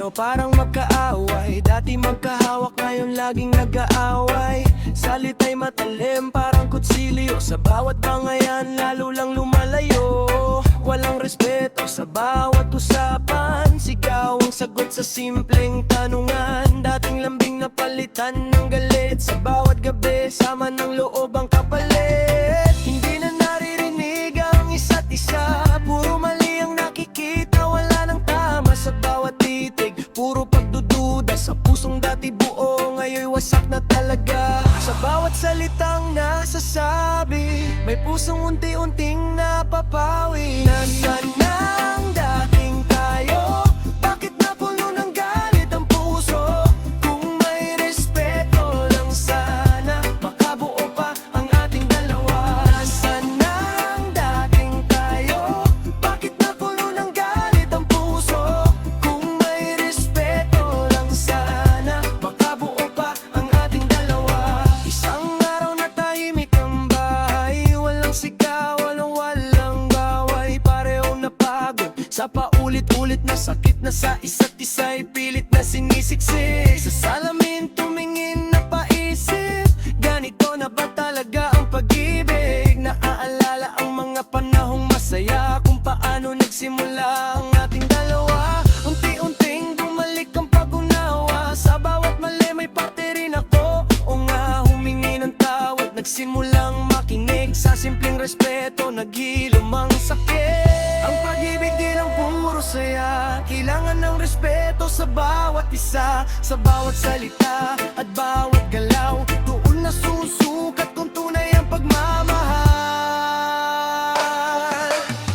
pero parang magkaaway. Dati magkahawak, ngayon laging nag-aaway. Salita'y matalim, parang kutsilyo. Sa bawat bangayan, lalo lang lumalayo. Walang respeto sa bawat usapan. Sigaw ang sagot sa simpleng tanungan. Dating lambing na palitan ng galit. Sa bawat gabi, sama ng loob ang kapalit. Hindi na naririnig ang isa't isa. Puro mali ang nakikita, wala nang tama sa bawat titig. Puro pagdududa sa pusong dati buo, ngayon wasak na talaga. Sa bawat salitang nasasabi, may pusong unti-unting napapawi. Nasaan na ang dating tayo? Bakit napuno ng galit ang puso? Kung may respeto lang sana, makabuo pa ang ating dalawa. Nasaan na ang dating tayo? Bakit napuno ng galit ang puso? Kung may respeto lang sana, makabuo pa ang ating dalawa. Isang araw na tahimik ang bahay, walang sigaw, walang baway. Pareho napagod sa paulit-ulit na sakit na sa isa't isa'y pilit na sinisiksik. Sa salamin tumingin na paisip, ganito na ba talaga ang pag-ibig? Naaalala ang mga panahong masaya, kung paano nagsimula ang ating dalawa. Unti-unting bumalik ang pag-unawa, sa bawat mali may parte rin ako. O nga, humingi ng tawad, nagsimulang makinig. Sa simpleng respeto, naghilom ang sakit. Ang pag-ibig din ang puro saya, kailangan ng respeto sa bawat isa. Sa bawat salita at bawat galaw, doon nasusukat kung tunay ang pagmamahal.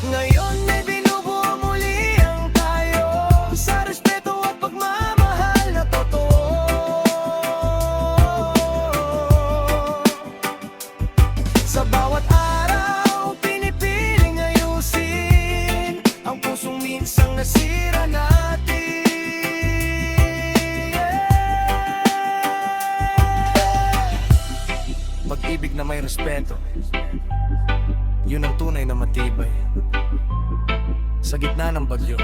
Ngayon may binubuo muli ang tayo, sa respeto at pagmamahal na totoo. Sa bawat araw, pinipiling ayusin ang pusong minsang nasira natin. Pag-ibig na may respeto, yun ang tunay na matibay. Sa gitna ng bagyo,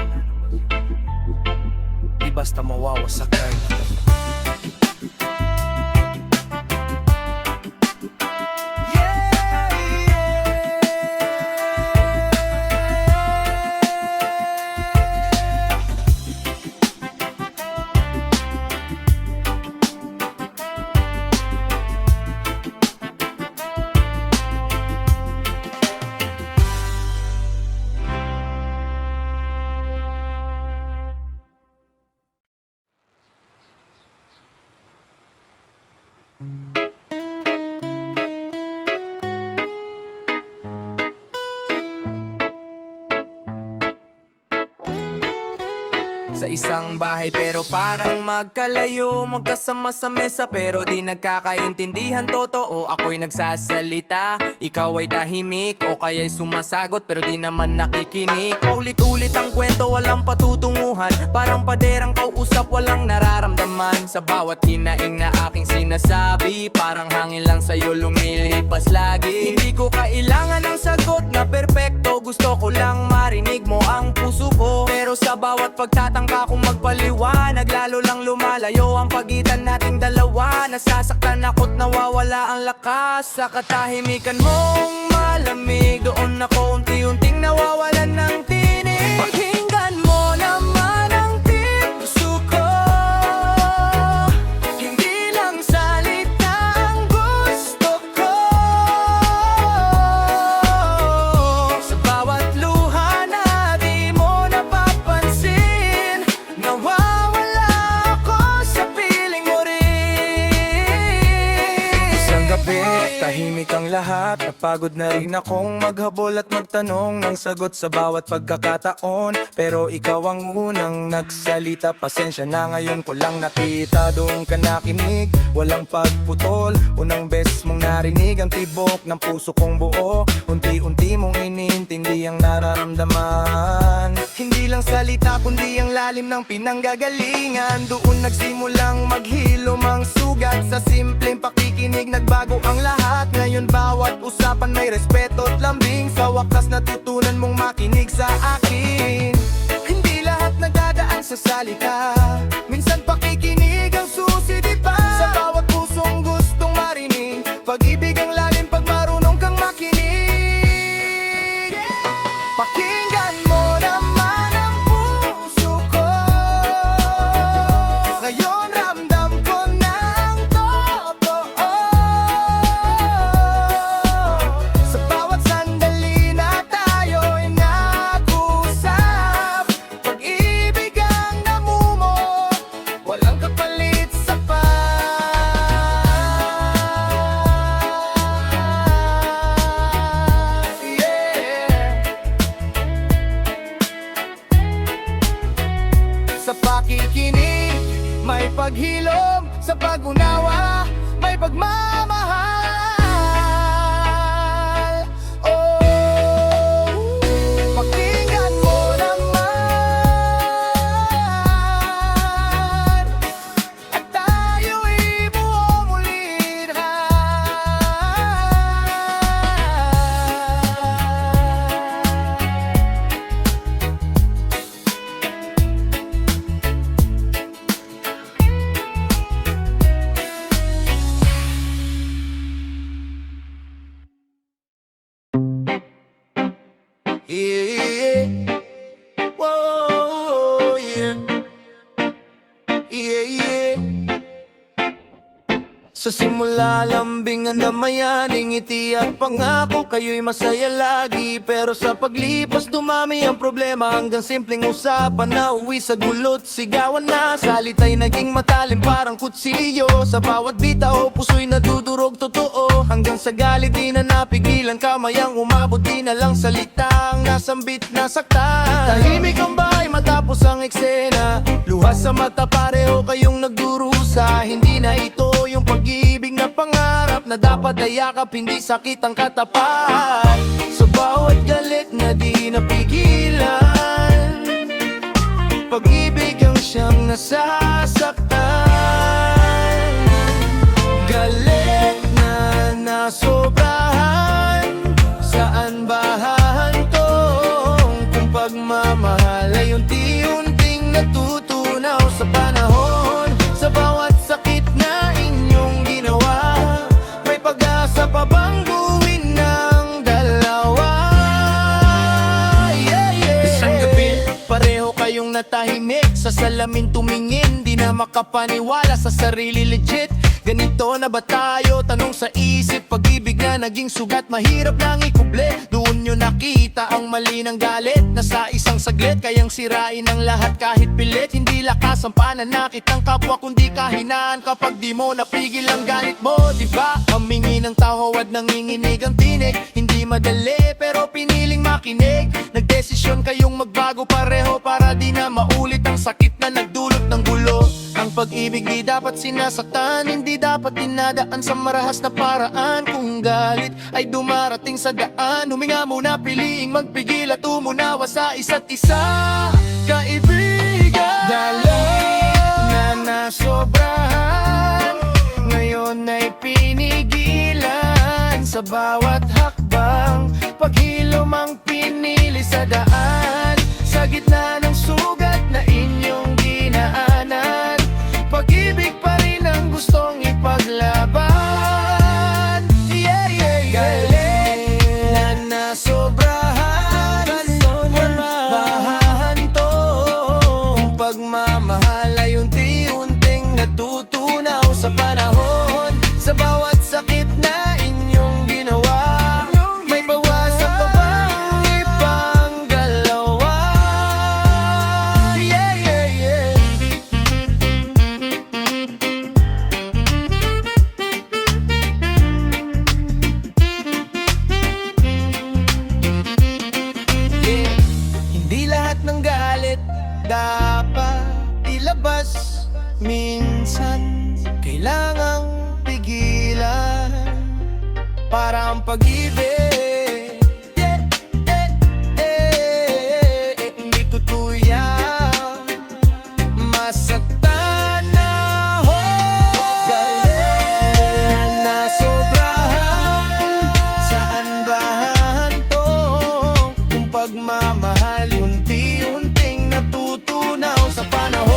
di basta mawawasak tayo. Sa isang bahay pero parang magkalayo, magkasama sa mesa pero di nagkakaintindihan. Totoo, ako'y nagsasalita, ikaw ay tahimik o kaya'y sumasagot pero di naman nakikinig. Paulit-ulit ang kwento, walang patutunguhan, parang paderang kausap, walang nararamdaman. Sa bawat hinaing na aking sinasabi, parang hangin lang sa'yo lumilipas lagi. Hindi ko kailangan ng sagot na perpekto, gusto ko lang marinig mo ang puso ko. Pero sa bawat pagtatangka kung magpaliwanag, lalo lang lumalayo ang pagitan nating dalawa. Nasasaktan ako't nawawala ang lakas sa katahimikan mong malamig. Doon ako unti-unting nawawalan ng tinig. Pakinggan mo naman ang tip puso ko, hindi lang salita ang gusto ko. Sa bawat luha na di mo napapansin, nawawala ako sa piling mo rin. Isang gabi, tahimik ang lahat, napagod na rin akong maghabol at magtanong ng sagot sa bawat pagkakataon. Pero ikaw ang unang nagsalita, pasensya na ngayon ko lang nakita. Doon ka nakinig, walang pagputol, unang beses mong narinig ang tibok ng puso kong buo. Unti-unti mong iniintindi ang nararamdaman, hindi lang salita kundi ang lalim ng pinanggagalingan. Doon nagsimulang maghilom ang sugat, sa simpleng pakikinig nagbago ang lahat. Ngayon bawat usapan may respeto at lambing, sa wakas natutunan mong makinig sa akin. Hindi lahat nagdadaan sa ugali ka. Minsan pakikinig ang susi, di ba? Sa bawat pusong gustong marinig, pag-ibig ang lalim pag marunong kang makinig. Pakinggan mo naman ang puso ko. Ngayon ramdam ko ng totoo. Sa bawat sandali na tayo'y nag-usap, pag-ibig ang namumo, walang kapalit sa Sa pakikinig, may paghilom. Sa pag-unawa, may pagmamahal. Oh, pakinggan mo naman, at tayo'y buo muli na. Yeah, whoa, yeah, yeah. Sa simula lambing ang damayaning ngiti at pangako, kayo'y masaya lagi. Pero sa paglipas dumami ang problema, hanggang simpleng usapan na uwi sa gulot. Sigawan na, salita'y naging matalim parang kutsilyo. Sa bawat bitaw, puso'y nadudurog totoo. Hanggang sa galit di na napigilan, kamayang umabot di na lang salitang nasambit na saktan. Tahimik ang bahay matapos ang eksena, luha sa mata pareho kayong nagdurusa. Hindi na ito yung pag-ibig na pangarap na dapat ay yakap, hindi sakit ang katapat. Sa bawat galit na di napigilan, pag-ibig ang siyang nasasaktan. Galit na nasobrahan, saan ba hahantong? Kung pagmamahal ay unti-unting natutunaw sa panahon. Sa bawat sakit na inyong ginawa, may pag-asa pa bang buwin ng dalawa? Yeah, yeah. Isang gabi, pareho kayong natahimik, sa salamin tumingin, di na makapaniwala sa sarili. Legit, ganito na ba tayo? Tanong sa isip, pag-ibig na naging sugat, mahirap nang ikuble. Doon nyo nakita ang mali ng galit, na sa isang saglit kayang sirain ang lahat kahit pilit. Hindi lakas ang pananakit ng kapwa, kundi kahinaan kapag di mo napigil ang galit mo, diba? Humingi ng tawad, nanginginig ang tinig. Hindi madali pero piniling makinig. Nagdesisyon kayong magbago pareho para di na maulit ang sakit na nagdulot ng gulo. Ang pag-ibig di dapat sinasaktan, hindi dapat dinadaan sa marahas na paraan. Kung galit ay dumarating sa daan, huminga muna, piliing magpigil at umunawa sa isa't isa. Kaibigan, galit na nasobrahan, ngayon ay pinigilan. Sa bawat hakbang, paghilom ang pinili sa daan. Sa gitna ng sugat na inyong dinaanan, pag-ibig pa rin ang gustong ipaglaban. Yeah, yeah, yeah. Galit na nasobrahan, bahahantong. Pagmamahal ay unti-unting natutunaw sa panahon. Sa bawat sakit na inyong ginawa, may bawasan pa bang ibang galawa? Yeah, yeah, yeah. Yeah. Hindi lahat ng galit dapat ilabas. Minsan kailangang pigilan para ang pag-ibig hindi tutuyang masaktan na ho. Galit na sobrahan, saan ba hantong? Kung pagmamahal unti-unting natutunaw sa panahon.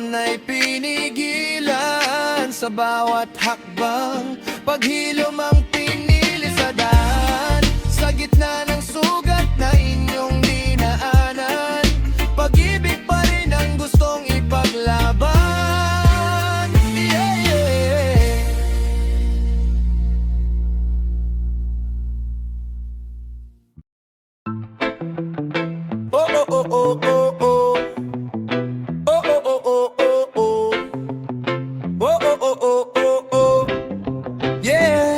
panahon ay pinigilan. Sa bawat hakbang, paghilom ang pinili sa daan. Sa gitna ng sugat na inyong dinaanan, pag-ibig pa rin ang gustong ipaglaban. Yeah, yeah. Oh, oh, oh, oh, oh, oh. Oh, oh, oh, oh, oh, oh. Oh, oh, oh, oh, oh, oh. Yeah.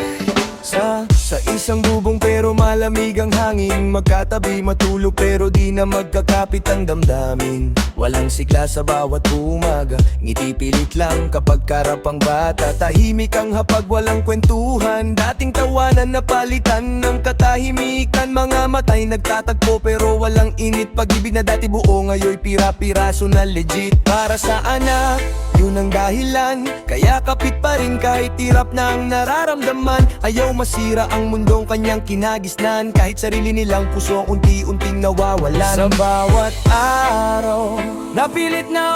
Sa isang bubong pero malamig ang hangin, magkatabi matulog pero di na magkakapit ang damdamin. Walang sigla sa bawat umaga, ngiti pilit lang kapag karap ang bata. Tahimik ang hapag, walang kwentuhan, dating tawanan na palitan ng katahimikan. Mga matay nagtatagpo pero walang init, pag-ibig na dati buo ngayon pira-piraso na legit. Para sa anak, yun ang dahilan, kaya kapit pa rin kahit hirap na ang nararamdaman. Ayaw masira ang mundong kanyang kinagisnan, kahit sarili nilang puso unti-unting nawawalan. Sa bawat araw, napilit na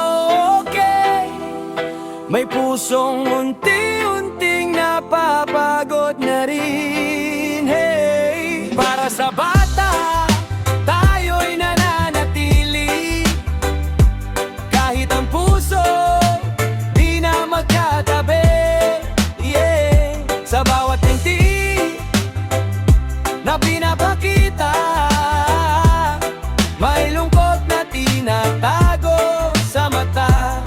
okay, may pusong unti-unting napapagod na rin. Hey, para sa bata, tayo'y nananatili, kahit ang puso di na magkatabi. Yeah, sa bawat ngiti na pinapakita, may lungkot na tinatago sa mata.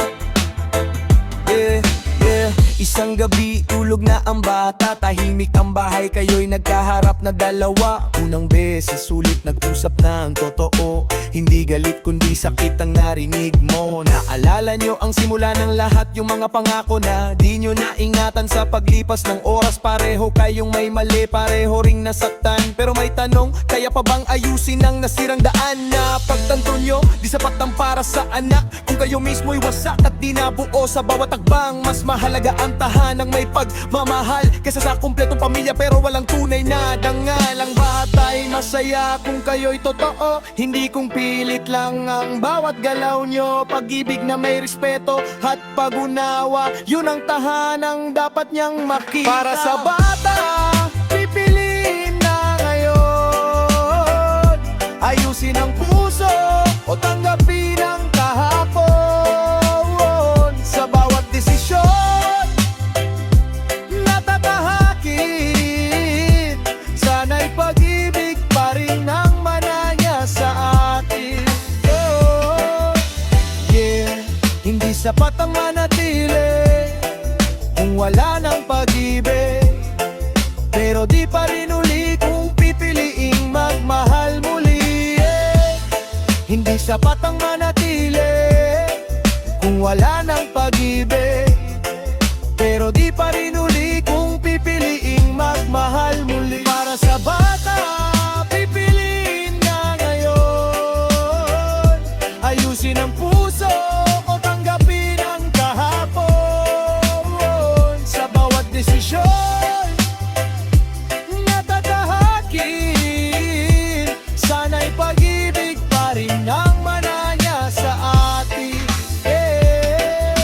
Yeah, yeah. Isang gabi, tulog na ang bata, tahimik ang bahay, kayo'y nagkaharap na dalawa. Unang beses, sulit nag-usap na ang totoo, hindi galit kundi sakit ang narinig mo. Naalala nyo ang simula ng lahat, yung mga pangako na di nyo naingatan. Sa paglipas ng oras, pareho kayong may mali, pareho ring nasaktan. Pero may tanong, kaya pa bang ayusin ang nasirang daan? Na pagtanto nyo, di sapat ang para sa anak, kung kayo mismo'y wasak at di nabuo sa bawat takbang. Mas mahalaga ang tahanang may pagmamahal kaysa sa kumpletong pamilya pero walang tunay na dangal. Ang bata'y masaya kung kayo'y totoo, hindi kung pilit lang ang bawat galaw nyo. Pag-ibig na may respeto at pag-unawa, yun ang tahanang dapat niyang makita. Para sa bata, pipiliin na ngayon, ayusin ang puso o tanggapin ang kahapon. Sa bawat desisyon na tatahakin, sana'y pag-ibig pa rin ang mananya sa atin. Oh, yeah. Hindi sapat ang manatili kung wala ng pag-ibig, pero di pa rin uli kung pipiliing magmahal muli. Yeah. Hindi sapat ang manatili kung wala ng pag-ibig, pero di pa rin uli kung pipiliing magmahal muli. Para sa bata, pipiliin na ngayon, ayusin ang puso o tanggapin ang kahapon. Sa bawat desisyon na tatahakin, sana'y pag-ibig pa rin ang mananya sa atin. Yeah.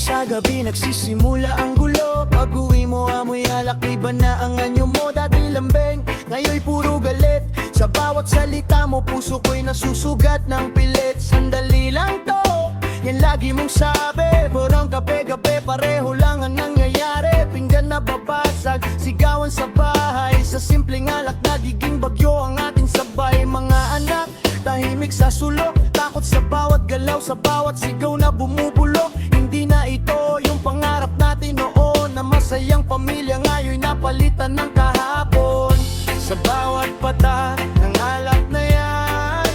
Sa gabi nagsisimula ang gulo, pag-uwi mo amoy alak, iba na ang anyo mo. Dati lambeng, ngayon'y puro galit, sa bawat salita mo puso ko'y nasusugat ng pilit. Sandali lang to, yan lagi mong sabi, purong kape-gape, pareho lang ang nangyayari. Pinggan na babasag, sigawan sa bahay, sa simpleng alak nagiging bagyo ang ating sabay. Mga anak, tahimik sa sulok, takot sa bawat galaw, sa bawat sigaw na bumubulok. Hindi na ito yung pangarap natin noon, masayang pamilya ngayon napalitan ng kahapon. Sa bawat pata ng alak na yan,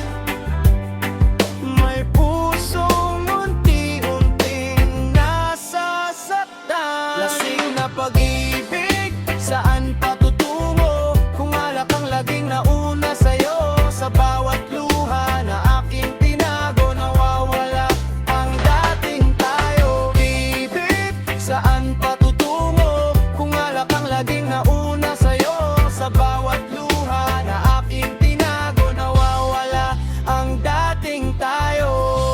may pusong unti-unting nasasaktan. Lasing na pag-ibig, saan patutungo? Kung alak ang laging nauna sa'yo, sa bawat luha na aking tinago, nawawala ang dating tayo. Ibig, saan patutungo? Kung alak ang laging nauna sa'yo, sa bawat luha na aking tinago, nawawala ang dating tayo.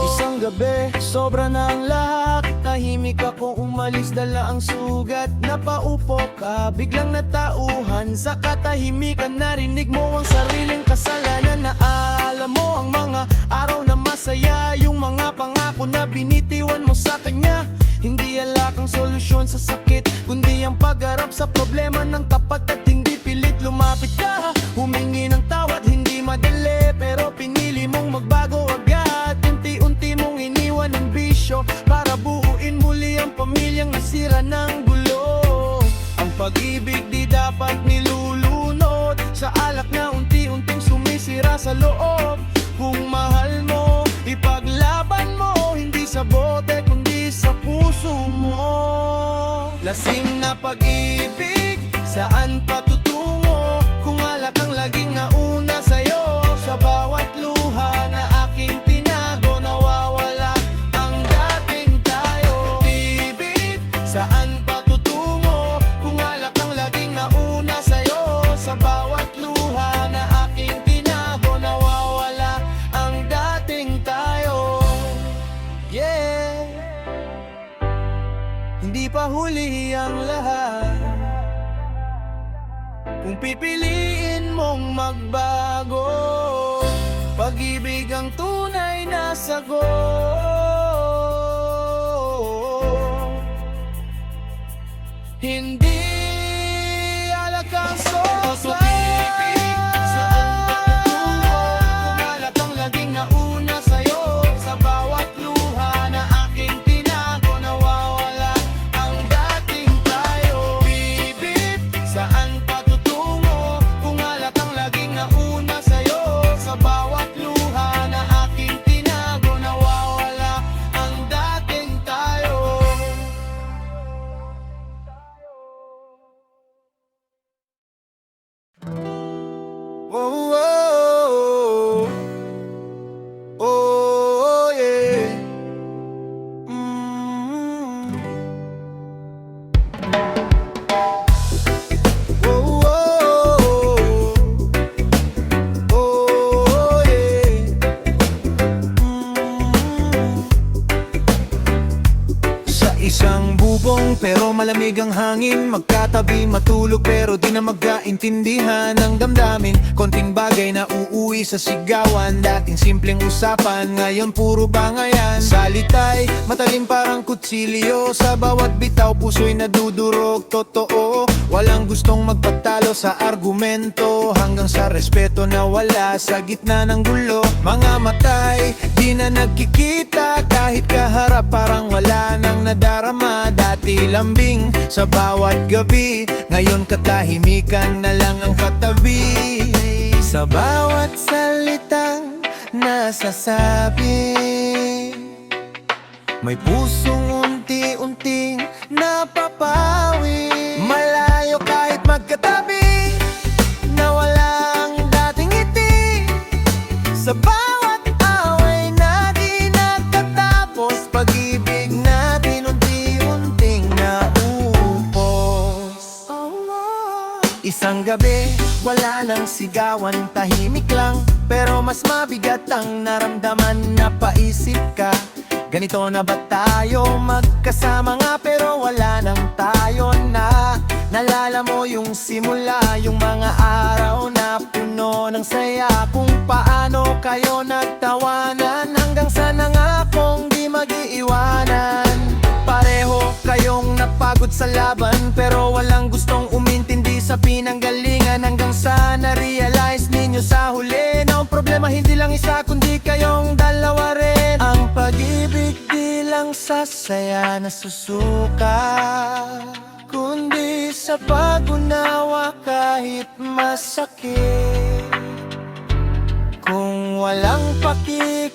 Isang gabi, sobra na ang lahat. Tahimik ako umalis, dala ang sugat. Napaupo ka, biglang natauhan. Sa katahimikan narinig mo ang sariling kasalanan. Naalam mo ang mga araw na masaya, yung mga pangako na binitiwan mo sa kanya. Hindi alak ang solusyon sa sakit, kundi ang pagharap sa problema ng tapat at hindi pilit lumapit ka. Humingi ng tawad, hindi madali, pero pinili mong magbago agad. Unti-unti mong iniwan ang bisyo para buuin muli ang pamilyang nasira ng gulo. Ang pag-ibig di dapat nilulunod sa alak na unti-unting sumisira sa loob. Kung mahal mo, ipaglaban mo, hindi sa bote kundi sa puso mo. Lasing na pag-ibig, saan patutungo? Kung alak ang laging nauna sa'yo, sa bawat luha na aking tinago, nawawala ang dating tayo. Ibig, saan patutungo? Kung alak ang laging nauna sa'yo, sa bawat luha na aking tinago, nawawala ang dating tayo. Yeah, hindi pa huli ang lahat. Kung pipiliin mong magbago, pag-ibig ang tunay na sagot. Hindi alak ang sosa. Pag-ibig, saan patutungo? Kung alak ang laging nauna sa'yo, sa bawat luha na aking tinago, nawawala ang dating tayo. Bibig, saan patutungo? Kung alak ang laging nauna sa'yo, sa bawat luha na aking tinago, nawawala ang dating tayo. Oh, oh, oh, oh, yeah. Oh, oh, oh, yeah. Sa isang bubong pero malamig ang hangin, magkatabi matulog pero di na magkaintindihan ng damdamin. Konting bagay na uuwi sa sigawan, dating simpleng usapan, ngayon puro bangayan. Salita'y matalim parang kutsilyo, sa bawat bitaw puso'y nadudurog. Totoo, walang gustong magpatalo sa argumento, hanggang sa respeto na wala sa gitna ng gulo. Mga matay, di na nagkikita, kahit kaharap parang wala nang nadarama. Dati lambing sa bawat gabi, ngayon katahimikan na lang ang katabi. Sa bawat salitang nasasabi, may pusong unti-unting napapawi. Malayo kahit magkatabi, nawala ang dating ngiti. Sa bawat away na di nagtatapos, pag-ibig natin unti-unting naupos. Isang gabi, wala nang sigawan, tahimik lang, pero mas mabigat ang naramdaman. Napaisip ka, ganito na ba tayo magkasama nga pero wala nang tayo na. Nalala mo yung simula, yung mga araw na puno ng saya, kung paano kayo nagtawanan, hanggang sa nangakong di mag-iiwanan. Pareho kayong napagod sa laban, pero walang gustong umintindi sa pinanggalingan, hanggang sa na-realize ninyo sa huli na ang problema hindi lang isa kundi kayong dalawa rin. Ang pag-ibig di lang sa saya na susuka, kundi sa pag-unawa kahit masakit. Kung walang paki